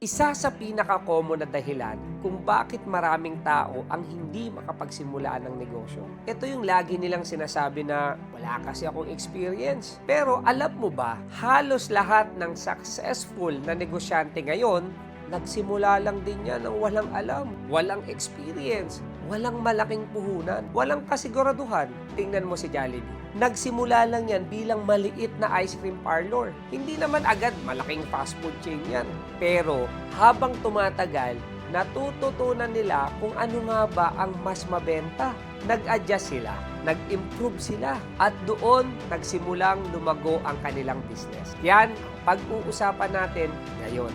Isa sa pinaka-common na dahilan kung bakit maraming tao ang hindi makapagsimula ng negosyo. Ito yung lagi nilang sinasabi na wala kasi akong experience. Pero alam mo ba, halos lahat ng successful na negosyante ngayon, nagsimula lang din yan ng walang alam, walang experience, walang malaking puhunan, walang kasiguraduhan. Tingnan mo si Jollibee. Nagsimula lang yan bilang maliit na ice cream parlor. Hindi naman agad malaking fast food chain yan. Pero habang tumatagal, natututunan nila kung ano nga ba ang mas mabenta. Nag-adjust sila, nag-improve sila, at doon nagsimulang lumago ang kanilang business. Yan ang pag-uusapan natin ngayon.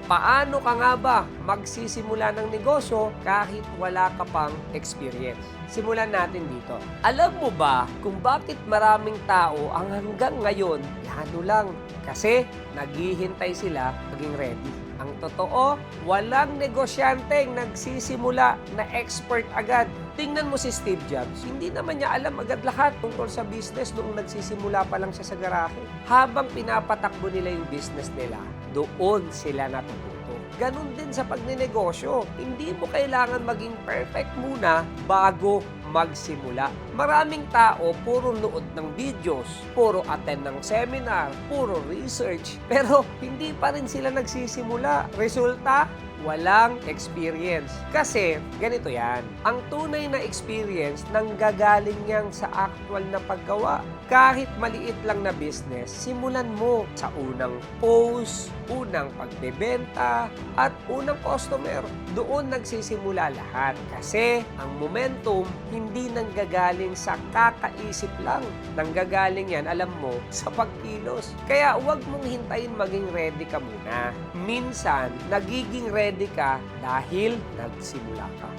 Paano ka nga ba magsisimula ng negosyo kahit wala ka pang experience? Simulan natin dito. Alam mo ba kung bakit maraming tao ang hanggang ngayon, lalo lang, kasi naghihintay sila maging ready. Ang totoo, walang negosyanteng nagsisimula na expert agad. Tingnan mo si Steve Jobs, hindi naman niya alam agad lahat tungkol sa business noong nagsisimula pa lang siya sa garahe. Habang pinapatakbo nila yung business nila, doon sila natututo. Ganon din sa pagnenegosyo. Hindi mo kailangan maging perfect muna bago magsimula. Maraming tao puro nood ng videos, puro attend ng seminar, puro research, pero hindi pa rin sila nagsisimula. Resulta, walang experience. Kasi, ganito yan. Ang tunay na experience nanggagaling yan sa actual na paggawa. Kahit maliit lang na business, simulan mo sa unang post, unang pagbebenta, at unang customer. Doon nagsisimula lahat. Kasi, ang momentum, hindi nanggagaling sa kakaisip lang. Nanggagaling yan, alam mo, sa pagkilos. Kaya, huwag mong hintayin maging ready ka muna. Minsan, nagiging ready ka dahil nagsimula ka.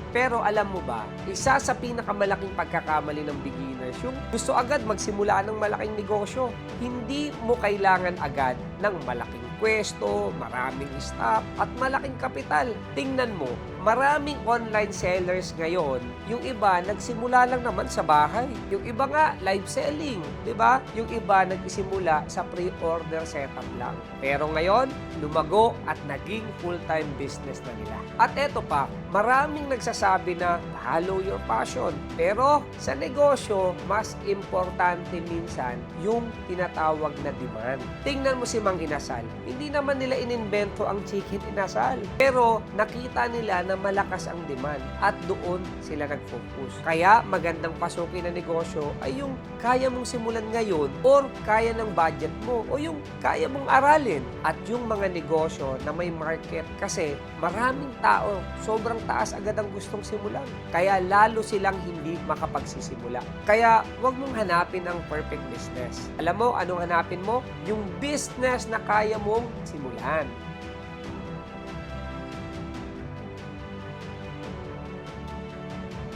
Pero alam mo ba, isa sa pinakamalaking pagkakamali ng beginners, yung gusto agad magsimula ng malaking negosyo. Hindi mo kailangan agad ng malaking pwesto, maraming staff, at malaking kapital. Tingnan mo, maraming online sellers ngayon, yung iba nagsimula lang naman sa bahay. Yung iba nga, live selling, di ba? Yung iba nagsimula sa pre-order setup lang. Pero ngayon, lumago at naging full-time business na nila. At eto pa, maraming nagsasabi na follow your passion. Pero sa negosyo, mas importante minsan yung tinatawag na demand. Tingnan mo si Mang Inasal. Hindi naman nila inimbento ang chicken inasal. Pero nakita nila na malakas ang demand at doon sila nag-focus. Kaya magandang pasukin na negosyo ay yung kaya mong simulan ngayon or kaya ng budget mo o yung kaya mong aralin. At yung mga negosyo na may market kasi maraming tao, sobrang taas agad ang gustong simulan. Kaya lalo silang hindi makapagsisimula. Kaya wag mong hanapin ang perfect business. Alam mo, anong hanapin mo? Yung business na kaya mong simulan.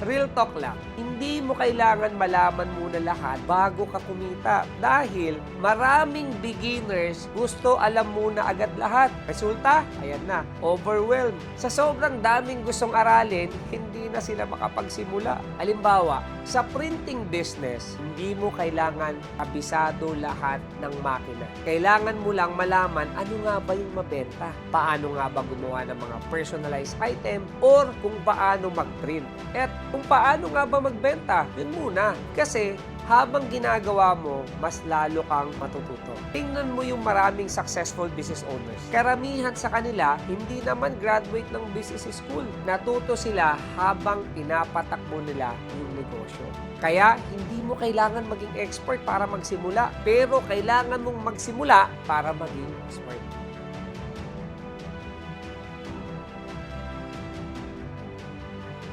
Real talk lang, hindi mo kailangan malaman muna lahat bago ka kumita dahil maraming beginners gusto alam muna agad lahat. Resulta, ayan na, overwhelmed. Sa sobrang daming gustong aralin, hindi na sila makapagsimula. Halimbawa, sa printing business, hindi mo kailangan kabisado lahat ng makina. Kailangan mo lang malaman ano nga ba yung mabenta, paano nga ba gumawa ng mga personalized item, or kung paano mag-print. At kung paano nga ba magbenta, yun muna. Kasi habang ginagawa mo, mas lalo kang matututo. Tingnan mo yung maraming successful business owners. Karamihan sa kanila, hindi naman graduate ng business school. Natuto sila habang pinapatakbo nila yung negosyo. Kaya, hindi mo kailangan maging expert para magsimula, pero kailangan mong magsimula para maging expert.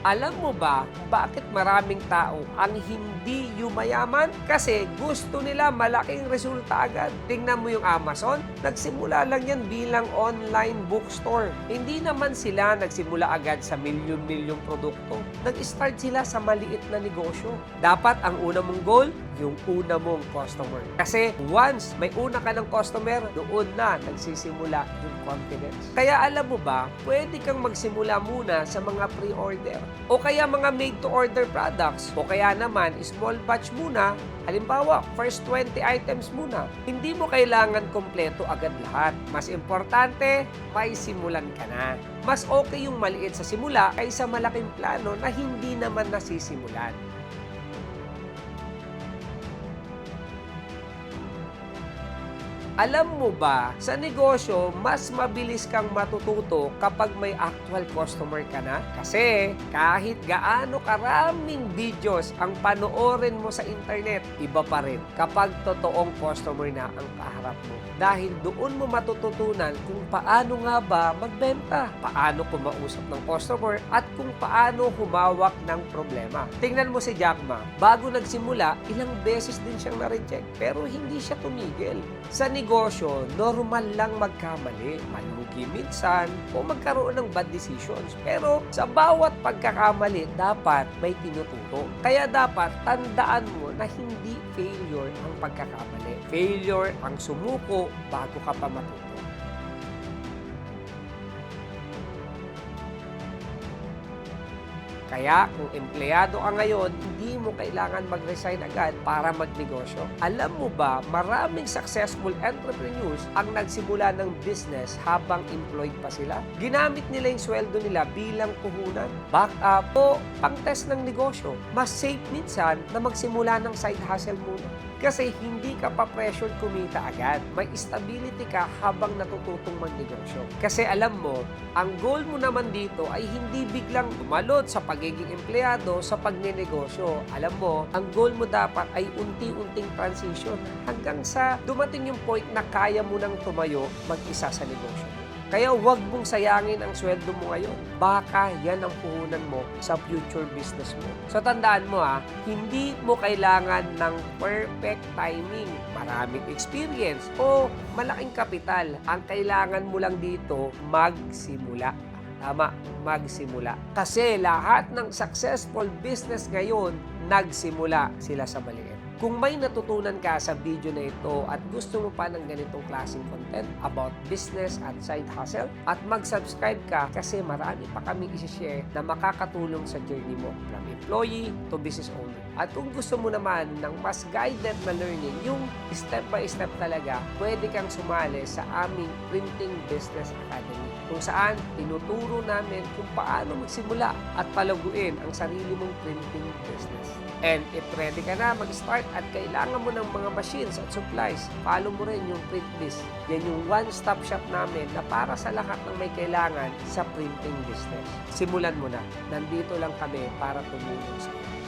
Alam mo ba bakit maraming tao ang hindi yumayaman? Kasi gusto nila malaking resulta agad. Tingnan mo yung Amazon, nagsimula lang yan bilang online bookstore. Hindi naman sila nagsimula agad sa milyon-milyong produkto. Nag-start sila sa maliit na negosyo. Dapat ang una mong goal, yung una mong customer. Kasi once may una ka ng customer, doon na nagsisimula yung confidence. Kaya alam mo ba, pwede kang magsimula muna sa mga pre-order. O kaya mga made-to-order products. O kaya naman, small batch muna. Halimbawa, first 20 items muna. Hindi mo kailangan kompleto agad lahat. Mas importante, may simulan ka na. Mas okay yung maliit sa simula kaysa malaking plano na hindi naman nasisimulan. Alam mo ba, sa negosyo, mas mabilis kang matututo kapag may actual customer ka na? Kasi kahit gaano karaming videos ang panoorin mo sa internet, iba pa rin kapag totoong customer na ang kaharap mo. Dahil doon mo matututunan kung paano nga ba magbenta, paano kumausap ng customer, at kung paano humawak ng problema. Tingnan mo si Jack Ma. Bago nagsimula, ilang beses din siyang na-reject, pero hindi siya tumigil. Sa negosyo, normal lang magkamali, malugi minsan, o magkaroon ng bad decisions. Pero sa bawat pagkakamali, dapat may tinuturo. Kaya dapat tandaan mo na hindi failure ang pagkakamali. Failure ang sumuko bago ka pa matuto. Kaya kung empleyado ka ngayon, hindi mo kailangan mag-resign agad para magnegosyo. Alam mo ba, maraming successful entrepreneurs ang nagsimula ng business habang employed pa sila. Ginamit nila yung sweldo nila bilang puhunan, backup, o pang-test ng negosyo. Mas safe minsan na magsimula ng side hustle muna. Kasi hindi ka pa pressured kumita agad. May stability ka habang natututong magnegosyo. Kasi alam mo, ang goal mo naman dito ay hindi biglang tumalon sa pagiging empleyado sa pagnenegosyo. Alam mo, ang goal mo dapat ay unti-unting transition hanggang sa dumating yung point na kaya mo nang tumayo mag-isa sa negosyo. Kaya huwag mong sayangin ang sweldo mo ngayon. Baka yan ang puhunan mo sa future business mo. So tandaan mo hindi mo kailangan ng perfect timing, maraming experience, o malaking kapital. Ang kailangan mo lang dito, magsimula. Tama, magsimula. Kasi lahat ng successful business ngayon, nagsimula sila sa maliit. Kung may natutunan ka sa video na ito at gusto mo pa ng ganitong klaseng content about business at side hustle, at mag-subscribe ka kasi marami pa kami isi-share na makakatulong sa journey mo from employee to business owner. At kung gusto mo naman ng mas guided na learning, yung step by step talaga, pwede kang sumali sa aming Printing Business Academy, kung saan tinuturo namin kung paano magsimula at palaguin ang sarili mong printing business. And if ready ka na mag-start at kailangan mo ng mga machines at supplies, follow mo rin yung PrintBiz. Yan yung one-stop shop namin na para sa lahat ng may kailangan sa printing business. Simulan mo na. Nandito lang kami para tumulong sa iyo.